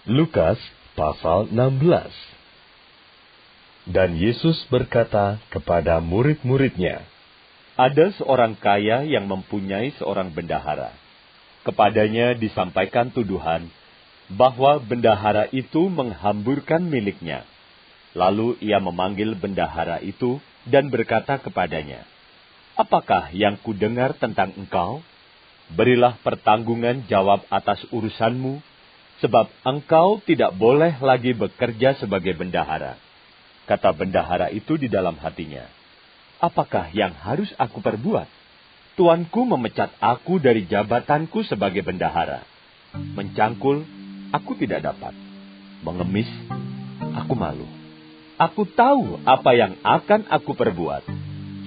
Lukas pasal 16. Dan Yesus berkata kepada murid-muridnya, Ada seorang kaya yang mempunyai seorang bendahara. Kepadanya disampaikan tuduhan bahwa bendahara itu menghamburkan miliknya. Lalu ia memanggil bendahara itu dan berkata kepadanya, Apakah yang kudengar tentang engkau? Berilah pertanggungan jawab atas urusanmu, sebab engkau tidak boleh lagi bekerja sebagai bendahara. Kata bendahara itu di dalam hatinya, Apakah yang harus aku perbuat? Tuanku memecat aku dari jabatanku sebagai bendahara. Mencangkul, aku tidak dapat. Mengemis, aku malu. Aku tahu apa yang akan aku perbuat,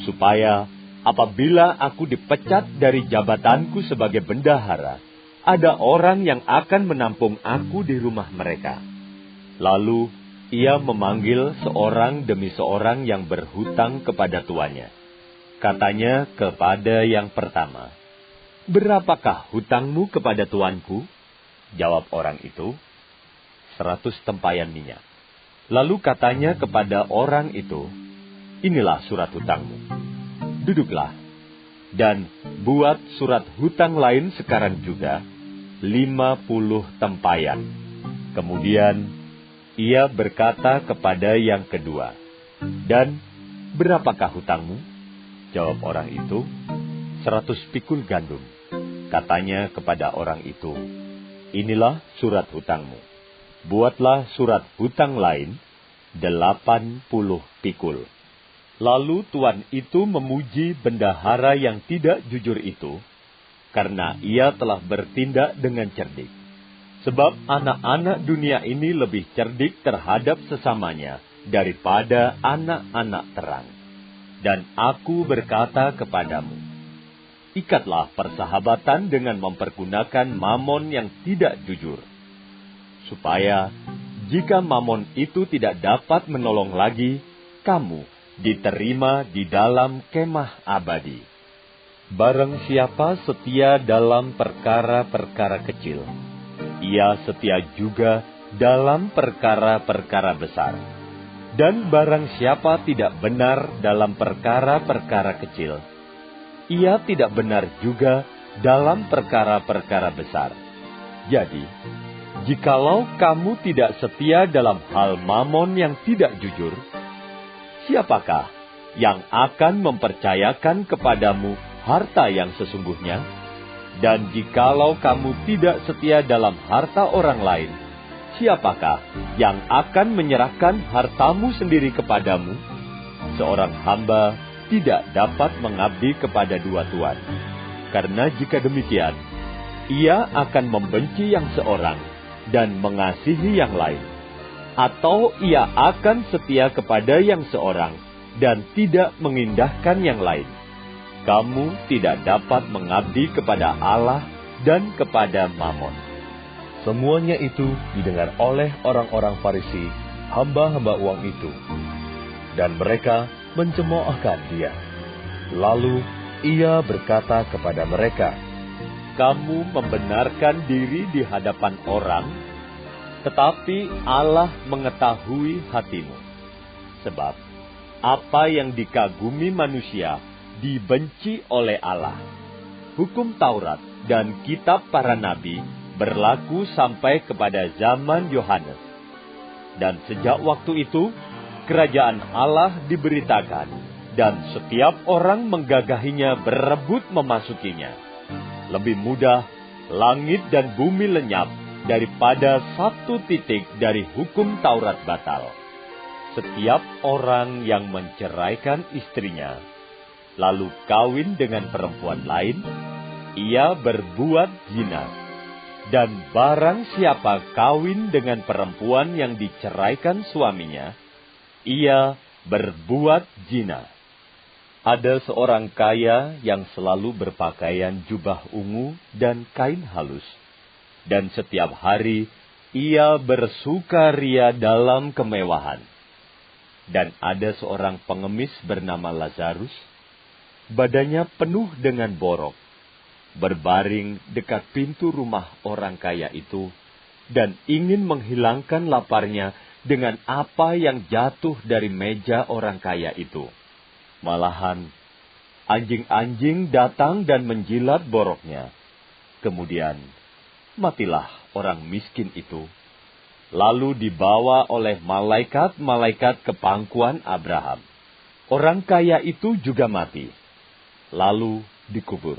supaya apabila aku dipecat dari jabatanku sebagai bendahara, ada orang yang akan menampung aku di rumah mereka. Lalu ia memanggil seorang demi seorang yang berhutang kepada tuannya. Katanya kepada yang pertama, Berapakah hutangmu kepada tuanku? Jawab orang itu, 100 tempayan minyak. Lalu katanya kepada orang itu, Inilah surat hutangmu. Duduklah, dan buat surat hutang lain sekarang juga, 50 tempayan. Kemudian ia berkata kepada yang kedua, Dan berapakah hutangmu? Jawab orang itu, 100 pikul gandum. Katanya kepada orang itu, Inilah surat hutangmu. Buatlah surat hutang lain, 80 pikul. Lalu tuan itu memuji bendahara yang tidak jujur itu, karena ia telah bertindak dengan cerdik. Sebab anak-anak dunia ini lebih cerdik terhadap sesamanya daripada anak-anak terang. Dan aku berkata kepadamu, ikatlah persahabatan dengan mempergunakan mamon yang tidak jujur, supaya jika mamon itu tidak dapat menolong lagi, kamu diterima di dalam kemah abadi. Barang siapa setia dalam perkara-perkara kecil, ia setia juga dalam perkara-perkara besar. Dan barang siapa tidak benar dalam perkara-perkara kecil, ia tidak benar juga dalam perkara-perkara besar. Jadi, jikalau kamu tidak setia dalam hal mamon yang tidak jujur, siapakah yang akan mempercayakan kepadamu harta yang sesungguhnya? Dan jikalau kamu tidak setia dalam harta orang lain, siapakah yang akan menyerahkan hartamu sendiri kepadamu? Seorang hamba tidak dapat mengabdi kepada dua tuan, karena jika demikian, ia akan membenci yang seorang dan mengasihi yang lain. Atau ia akan setia kepada yang seorang dan tidak mengindahkan yang lain. Kamu tidak dapat mengabdi kepada Allah dan kepada Mamon. semuanya itu didengar oleh orang-orang Farisi, hamba-hamba uang itu. Dan mereka mencemoohkan dia. Lalu ia berkata kepada mereka, Kamu membenarkan diri di hadapan orang, tetapi Allah mengetahui hatimu. Sebab apa yang dikagumi manusia dibenci oleh Allah. Hukum Taurat dan kitab para nabi berlaku sampai kepada zaman Yohanes. Dan sejak waktu itu, kerajaan Allah diberitakan, dan setiap orang menggagahinya berebut memasukinya. Lebih mudah langit dan bumi lenyap daripada satu titik dari hukum Taurat batal. Setiap orang yang menceraikan istrinya, lalu kawin dengan perempuan lain, ia berbuat zina. Dan barang siapa kawin dengan perempuan yang diceraikan suaminya, ia berbuat zina. Ada seorang kaya yang selalu berpakaian jubah ungu dan kain halus, dan setiap hari ia bersukaria dalam kemewahan. Dan ada seorang pengemis bernama Lazarus, badannya penuh dengan borok, berbaring dekat pintu rumah orang kaya itu dan ingin menghilangkan laparnya dengan apa yang jatuh dari meja orang kaya itu. Malahan, anjing-anjing datang dan menjilat boroknya. Kemudian, matilah orang miskin itu, lalu dibawa oleh malaikat-malaikat ke pangkuan Abraham. Orang kaya itu juga mati, lalu dikubur.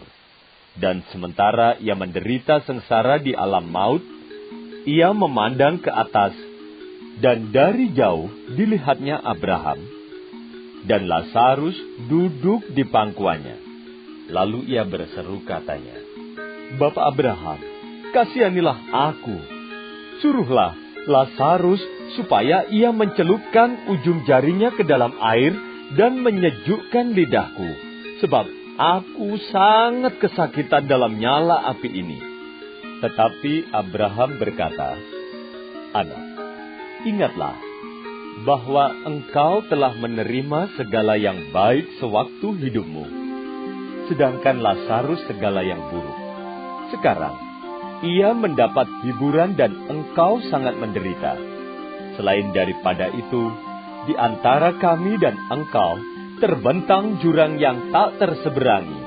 Dan sementara ia menderita sengsara di alam maut, ia memandang ke atas, dan dari jauh dilihatnya Abraham, dan Lazarus duduk di pangkuannya. Lalu ia berseru katanya, "Bapak Abraham, kasihanilah aku. Suruhlah Lazarus supaya ia mencelupkan ujung jarinya ke dalam air dan menyejukkan lidahku, sebab aku sangat kesakitan dalam nyala api ini." Tetapi Abraham berkata, "Anak, ingatlah bahwa engkau telah menerima segala yang baik sewaktu hidupmu, sedangkan Lazarus segala yang buruk. Sekarang, ia mendapat hiburan dan engkau sangat menderita. Selain daripada itu, di antara kami dan engkau terbentang jurang yang tak terseberangi,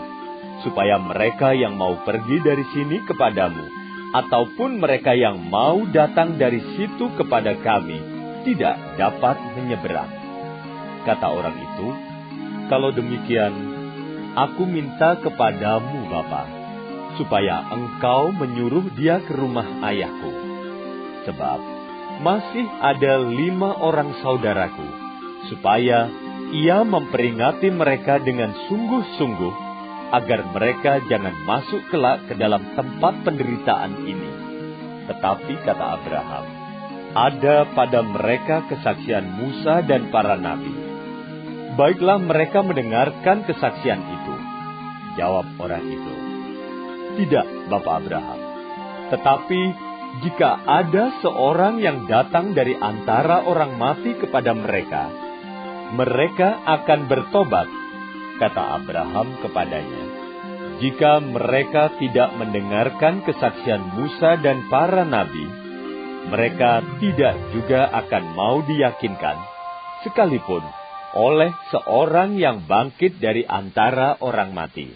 supaya mereka yang mau pergi dari sini kepadamu, ataupun mereka yang mau datang dari situ kepada kami, tidak dapat menyeberang." Kata orang itu, "Kalau demikian, aku minta kepadamu, Bapa, supaya engkau menyuruh dia ke rumah ayahku. Sebab masih ada 5 orang saudaraku, supaya ia memperingati mereka dengan sungguh-sungguh, agar mereka jangan masuk kelak ke dalam tempat penderitaan ini." Tetapi kata Abraham, "Ada pada mereka kesaksian Musa dan para nabi. Baiklah mereka mendengarkan kesaksian itu." Jawab orang itu, "Tidak, Bapak Abraham. Tetapi jika ada seorang yang datang dari antara orang mati kepada mereka, mereka akan bertobat." Kata Abraham kepadanya, "Jika mereka tidak mendengarkan kesaksian Musa dan para nabi, mereka tidak juga akan mau diyakinkan, sekalipun oleh seorang yang bangkit dari antara orang mati."